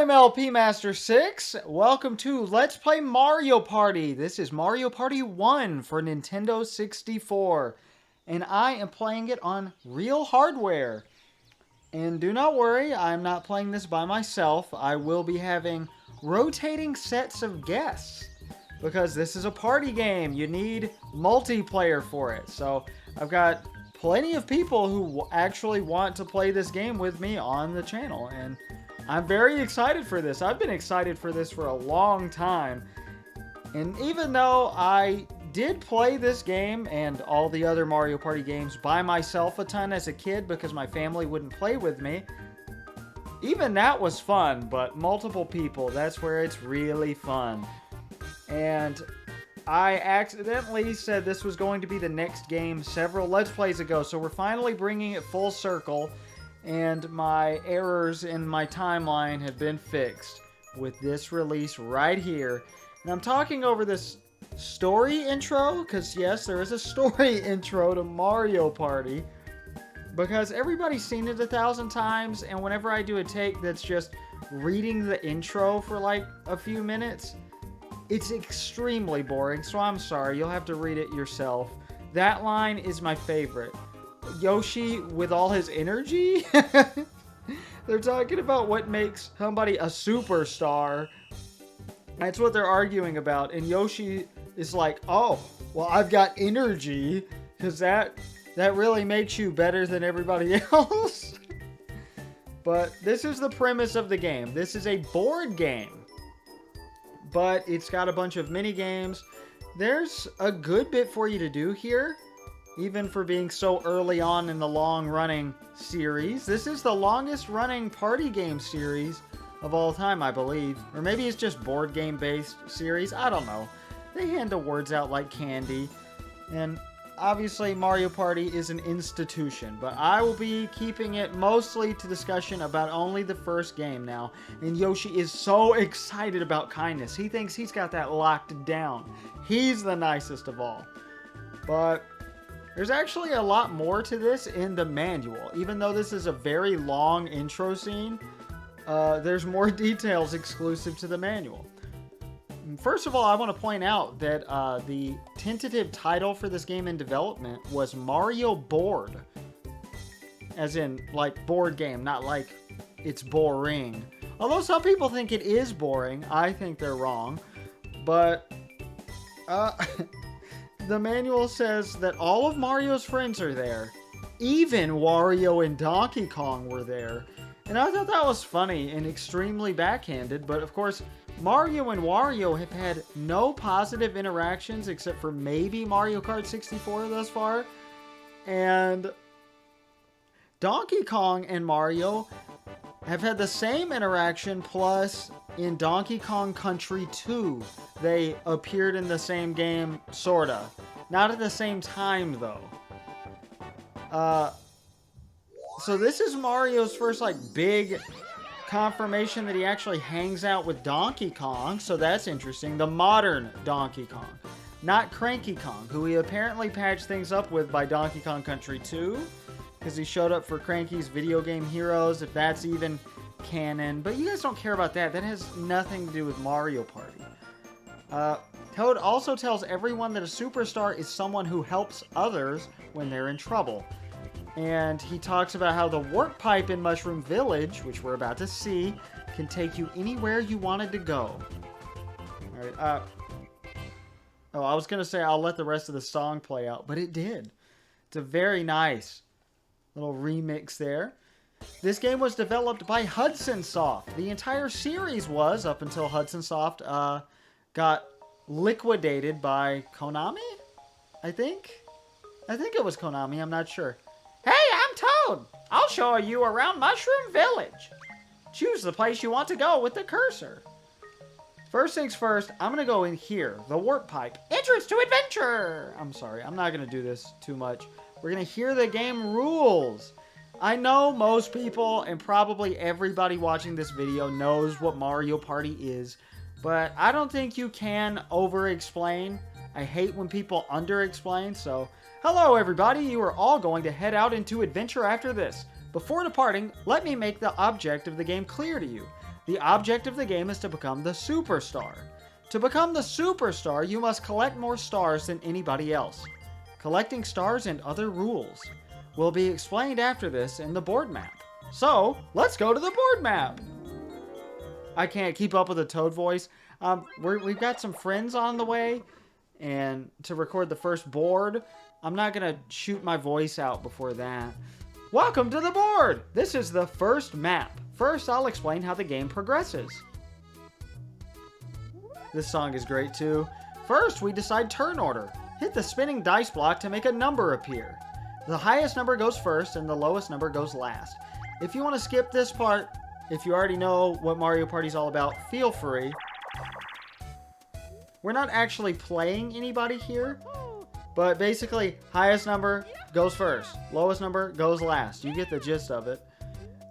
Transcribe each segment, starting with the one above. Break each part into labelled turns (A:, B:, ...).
A: I'm LP Master 6. Welcome to Let's Play Mario Party. This is Mario Party 1 for Nintendo 64. And I am playing it on real hardware. And do not worry, I'm not playing this by myself. I will be having rotating sets of guests. Because this is a party game. You need multiplayer for it. So I've got plenty of people who actually want to play this game with me on the channel. And I'm very excited for this. I've been excited for this for a long time. And even though I did play this game and all the other Mario Party games by myself a ton as a kid because my family wouldn't play with me, even that was fun, but multiple people, that's where it's really fun. And I accidentally said this was going to be the next game several Let's Plays ago, so we're finally bringing it full circle. And my errors in my timeline have been fixed with this release right here. And I'm talking over this story intro, because yes, there is a story intro to Mario Party. Because everybody's seen it 1,000 times, and whenever I do a take that's just reading the intro for like a few minutes, it's extremely boring, so I'm sorry, you'll have to read it yourself. That line is my favorite. Yoshi with all his energy? They're talking about what makes somebody a superstar. That's what they're arguing about. And Yoshi is like, oh, well, I've got energy, because that really makes you better than everybody else. But this is the premise of the game. This is a board game. But it's got a bunch of mini games. There's a good bit for you to do here. Even for being so early on in the long-running series. This is the longest-running party game series of all time, I believe. Or maybe it's just board game-based series. I don't know. They hand the words out like candy. And obviously, Mario Party is an institution. But I will be keeping it mostly to discussion about only the first game now. And Yoshi is so excited about kindness. He thinks he's got that locked down. He's the nicest of all. But there's actually a lot more to this in the manual. Even though this is a very long intro scene, there's more details exclusive to the manual. First of all, I want to point out that the tentative title for this game in development was Mario Board. As in, like, board game, not like it's boring. Although some people think it is boring, I think they're wrong. But the manual says that all of Mario's friends are there. Even Wario and Donkey Kong were there. And I thought that was funny and extremely backhanded, but of course, Mario and Wario have had no positive interactions except for maybe Mario Kart 64 thus far. And Donkey Kong and Mario have had the same interaction, plus in Donkey Kong Country 2, they appeared in the same game, sorta. Not at the same time, though. So this is Mario's first, like, big confirmation that he actually hangs out with Donkey Kong, so that's interesting. The modern Donkey Kong. Not Cranky Kong, who he apparently patched things up with by Donkey Kong Country 2. Because he showed up for Cranky's Video Game Heroes, if that's even canon. But you guys don't care about that. That has nothing to do with Mario Party. Toad also tells everyone that a superstar is someone who helps others when they're in trouble. And he talks about how the warp pipe in Mushroom Village, which we're about to see, can take you anywhere you wanted to go. Alright, oh, I was going to say I'll let the rest of the song play out, but it did. It's a very nice little remix there. This game was developed by Hudson Soft. The entire series was, up until Hudson Soft got liquidated by Konami, I think? I think it was Konami, I'm not sure. Hey, I'm Toad! I'll show you around Mushroom Village. Choose the place you want to go with the cursor. First things first, I'm going to go in here, the warp pipe. Entrance to adventure! I'm sorry, I'm not going to do this too much. We're going to hear the game rules. I know most people, and probably everybody watching this video, knows what Mario Party is, but I don't think you can over-explain. I hate when people under-explain, so hello everybody, you are all going to head out into adventure after this. Before departing, let me make the object of the game clear to you. The object of the game is to become the superstar. To become the superstar, you must collect more stars than anybody else. Collecting stars and other rules will be explained after this in the board map. So, let's go to the board map! I can't keep up with the Toad voice. We've got some friends on the way, and to record the first board, I'm not going to shoot my voice out before that. Welcome to the board! This is the first map. First, I'll explain how the game progresses. This song is great too. First, we decide turn order. Hit the spinning dice block to make a number appear. The highest number goes first and the lowest number goes last. If you want to skip this part, if you already know what Mario Party's all about, feel free. We're not actually playing anybody here, but basically, highest number goes first. Lowest number goes last. You get the gist of it.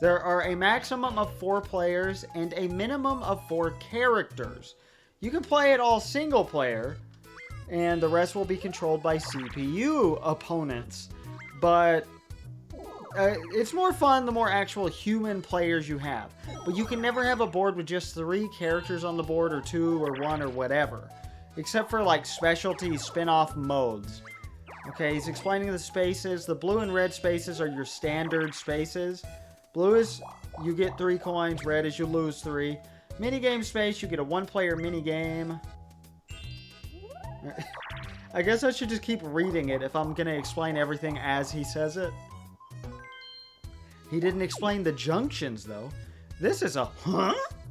A: There are a maximum of 4 players and a minimum of 4 characters. You can play it all single player, and the rest will be controlled by CPU opponents. But it's more fun the more actual human players you have. But you can never have a board with just 3 characters on the board, or 2, or 1, or whatever. Except for like specialty spin-off modes. Okay, he's explaining the spaces. The blue and red spaces are your standard spaces. Blue is you get 3 coins, red is you lose 3. Minigame space, you get a 1-player minigame. I guess I should just keep reading it if I'm going to explain everything as he says it. He didn't explain the junctions, though. This is a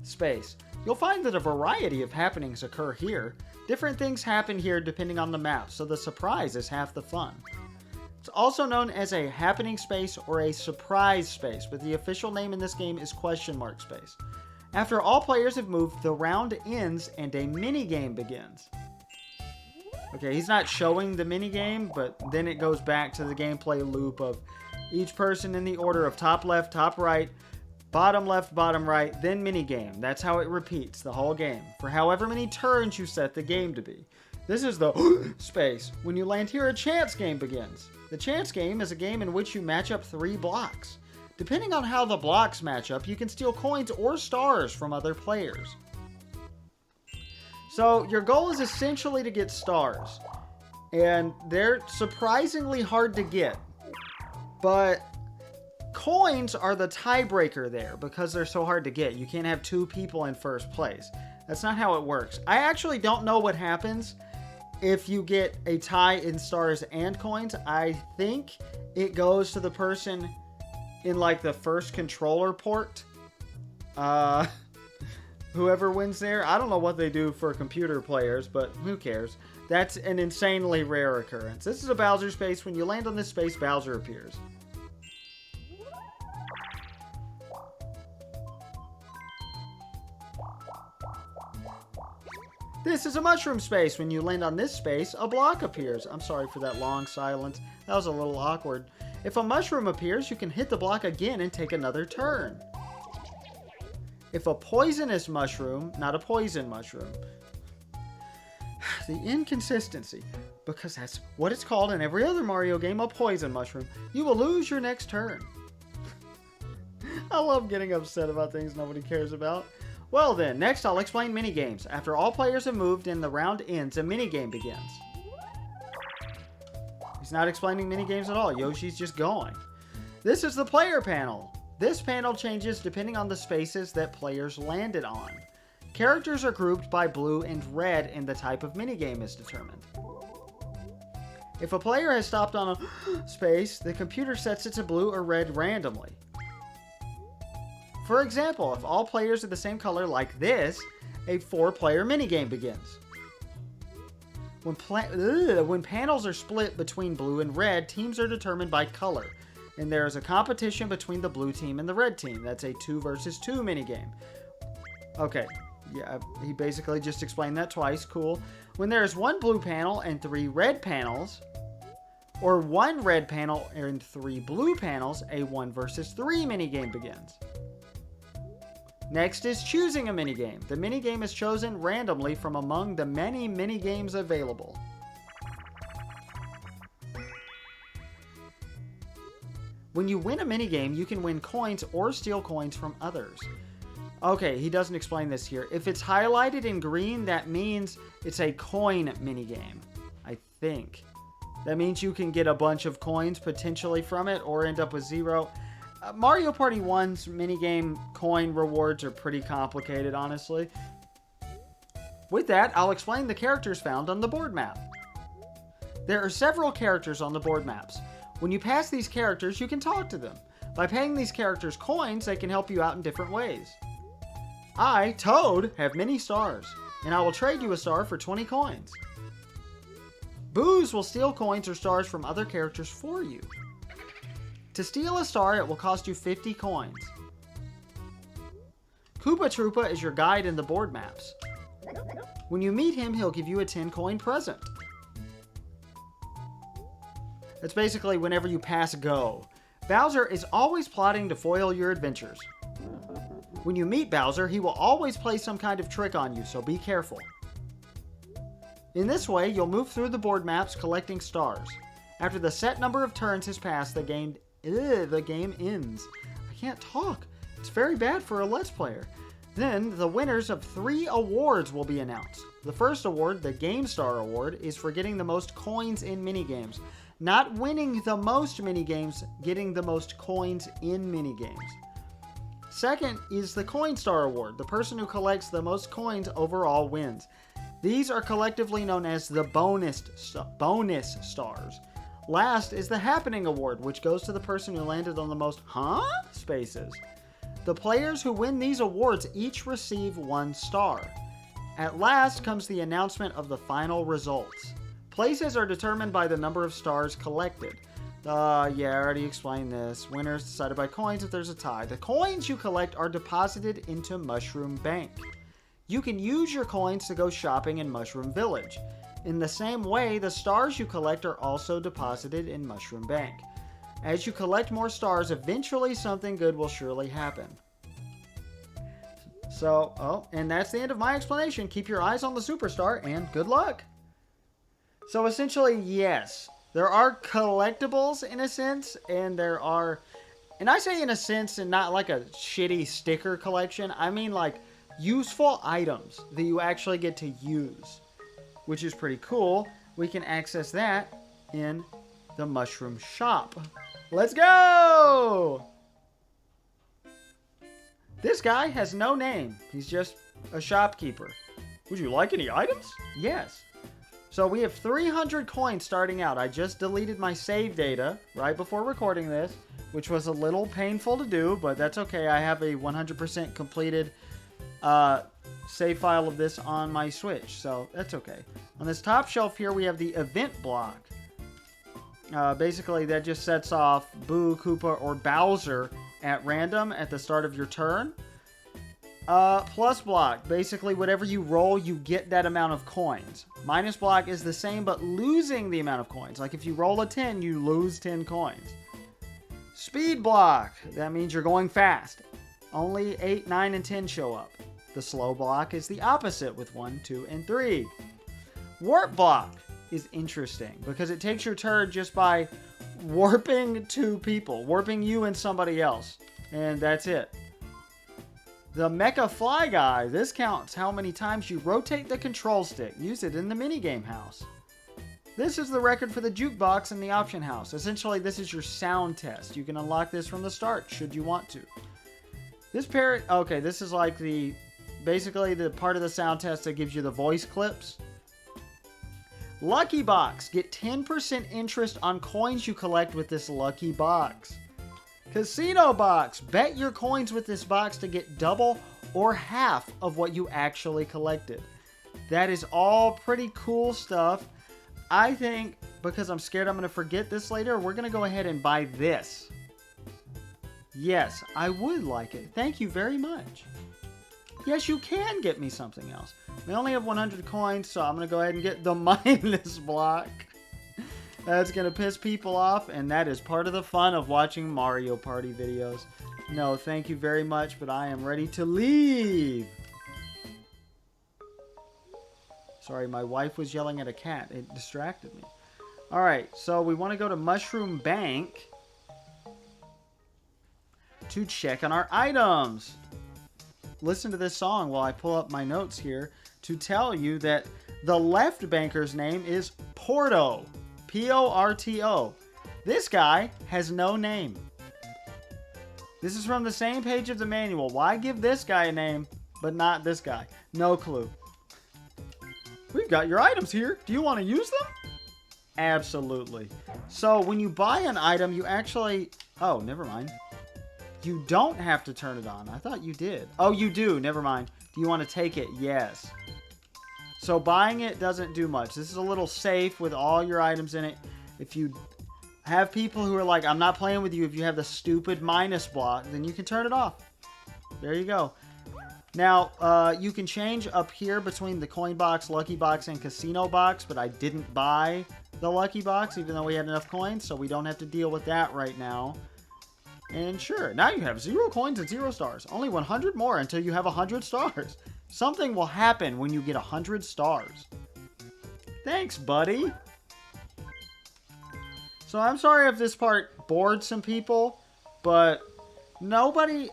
A: space. You'll find that a variety of happenings occur here. Different things happen here depending on the map, so the surprise is half the fun. It's also known as a happening space or a surprise space, but the official name in this game is question mark space. After all players have moved, the round ends and a mini-game begins. Okay, he's not showing the mini-game, but then it goes back to the gameplay loop of each person in the order of top left, top right, bottom left, bottom right, then mini-game. That's how it repeats the whole game, for however many turns you set the game to be. This is the space. When you land here, a chance game begins. The chance game is a game in which you match up 3 blocks. Depending on how the blocks match up, you can steal coins or stars from other players. So your goal is essentially to get stars. And they're surprisingly hard to get. But coins are the tiebreaker there because they're so hard to get. You can't have 2 people in first place. That's not how it works. I actually don't know what happens if you get a tie in stars and coins. I think it goes to the person in like the first controller port. Whoever wins there. I don't know what they do for computer players, but who cares? That's an insanely rare occurrence. This is a Bowser space. When you land on this space, Bowser appears. This is a mushroom space. When you land on this space, a block appears. I'm sorry for that long silence. That was a little awkward. If a mushroom appears, you can hit the block again and take another turn. If a poisonous mushroom, not a poison mushroom. The inconsistency, because that's what it's called in every other Mario game, a poison mushroom. You will lose your next turn. I love getting upset about things nobody cares about. Well then, next I'll explain minigames. After all players have moved and the round ends, a minigame begins. He's not explaining minigames at all. Yoshi's just going. This is the player panel. This panel changes depending on the spaces that players landed on. Characters are grouped by blue and red and the type of minigame is determined. If a player has stopped on a space, the computer sets it to blue or red randomly. For example, if all players are the same color like this, a 4-player minigame begins. When panels are split between blue and red, teams are determined by color. And there is a competition between the blue team and the red team. That's a 2 versus 2 minigame. Okay, yeah, he basically just explained that twice. Cool. When there is 1 blue panel and 3 red panels, or 1 red panel and 3 blue panels, a 1 versus 3 minigame begins. Next is choosing a minigame. The minigame is chosen randomly from among the many minigames available. When you win a minigame, you can win coins or steal coins from others. Okay, he doesn't explain this here. If it's highlighted in green, that means it's a coin minigame, I think. That means you can get a bunch of coins potentially from it or end up with 0. Mario Party 1's minigame coin rewards are pretty complicated, honestly. With that, I'll explain the characters found on the board map. There are several characters on the board maps. When you pass these characters, you can talk to them. By paying these characters coins, they can help you out in different ways. I, Toad, have many stars, and I will trade you a star for 20 coins. Booze will steal coins or stars from other characters for you. To steal a star, it will cost you 50 coins. Koopa Troopa is your guide in the board maps. When you meet him, he'll give you a 10-coin present. That's basically whenever you pass go. Bowser is always plotting to foil your adventures. When you meet Bowser, he will always play some kind of trick on you, so be careful. In this way, you'll move through the board maps collecting stars. After the set number of turns has passed, the game ends. I can't talk. It's very bad for a Let's Player. Then, the winners of 3 awards will be announced. The first award, the Game Star Award, is for getting the most coins in minigames. Not winning the most minigames, getting the most coins in minigames. Second is the Coin Star Award. The person who collects the most coins overall wins. These are collectively known as the bonus stars. Last is the Happening Award, which goes to the person who landed on the most spaces. The players who win these awards each receive 1 star. At last comes the announcement of the final results. Places are determined by the number of stars collected. Yeah, I already explained this. Winners decided by coins if there's a tie. The coins you collect are deposited into Mushroom Bank. You can use your coins to go shopping in Mushroom Village. In the same way, the stars you collect are also deposited in Mushroom Bank. As you collect more stars, eventually something good will surely happen. So, and that's the end of my explanation. Keep your eyes on the superstar, and good luck! So essentially, yes, there are collectibles in a sense, and there are, and I say in a sense and not like a shitty sticker collection, I mean like useful items that you actually get to use, which is pretty cool. We can access that in the Mushroom Shop. Let's go! This guy has no name. He's just a shopkeeper. Would you like any items? Yes. So we have 300 coins starting out. I just deleted my save data right before recording this, which was a little painful to do, but that's okay. I have a 100% completed save file of this on my Switch, so that's okay. On this top shelf here, we have the event block. Basically, that just sets off Boo, Koopa, or Bowser at random at the start of your turn. Plus block. Basically, whatever you roll, you get that amount of coins. Minus block is the same, but losing the amount of coins. Like if you roll a 10, you lose 10 coins. Speed block. That means you're going fast. Only 8, 9, and 10 show up. The slow block is the opposite with 1, 2, and 3. Warp block is interesting because it takes your turn just by warping 2 people. Warping you and somebody else. And that's it. The Mecha Fly Guy. This counts how many times you rotate the control stick. Use it in the minigame house. This is the record for the jukebox in the option house. Essentially, this is your sound test. You can unlock this from the start, should you want to. This parrot, okay, this is like basically the part of the sound test that gives you the voice clips. Lucky Box. Get 10% interest on coins you collect with this Lucky Box. Casino Box. Bet your coins with this box to get double or half of what you actually collected. That is all pretty cool stuff. I think, because I'm scared I'm going to forget this later, we're going to go ahead and buy this. Yes, I would like it. Thank you very much. Yes, you can get me something else. We only have 100 coins, so I'm going to go ahead and get the mindless block. That's going to piss people off, and that is part of the fun of watching Mario Party videos. No, thank you very much, but I am ready to leave. Sorry, my wife was yelling at a cat. It distracted me. Alright, so we want to go to Mushroom Bank to check on our items. listen to this song while I pull up my notes here to tell you that the left banker's name is Porto. Porto. This guy has no name. This is from the same page of the manual. Why give this guy a name, but not this guy? No clue. We've got your items here. Do you want to use them? Absolutely. So when you buy an item, you actually... Oh, never mind. You don't have to turn it on. I thought you did. Oh, you do. Never mind. Do you want to take it? Yes. So buying it doesn't do much. This is a little safe with all your items in it. If you have people who are like, I'm not playing with you, if you have the stupid minus block, then you can turn it off. There you go. Now, you can change up here between the coin box, lucky box, and casino box, but I didn't buy the lucky box, even though we had enough coins, so we don't have to deal with that right now. And sure, now you have 0 coins and 0 stars. Only 100 more until you have 100 stars. Something will happen when you get 100 stars. Thanks, buddy. So I'm sorry if this part bored some people, but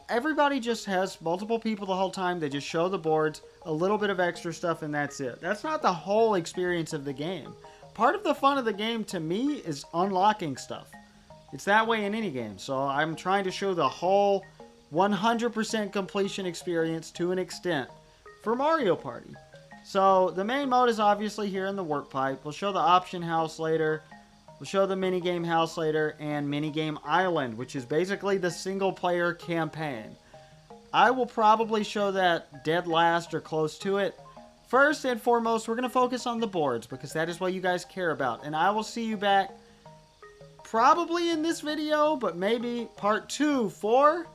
A: everybody just has multiple people the whole time. They just show the boards, a little bit of extra stuff, and that's it. That's not the whole experience of the game. Part of the fun of the game, to me, is unlocking stuff. It's that way in any game. So I'm trying to show the whole 100% completion experience to an extent for Mario Party. So the main mode is obviously here in the work pipe. We'll show the option house later. We'll show the minigame house later and minigame island, which is basically the single player campaign. I will probably show that dead last or close to it. First and foremost, we're going to focus on the boards because that is what you guys care about. And I will see you back probably in this video, but maybe part 2 for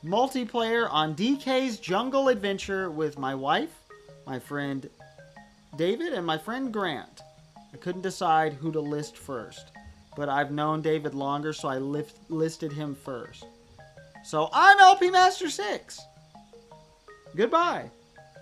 A: multiplayer on DK's Jungle Adventure with my wife, my friend David, and my friend Grant. I couldn't decide who to list first, but I've known David longer, so I listed him first. So I'm LP Master 6. Goodbye.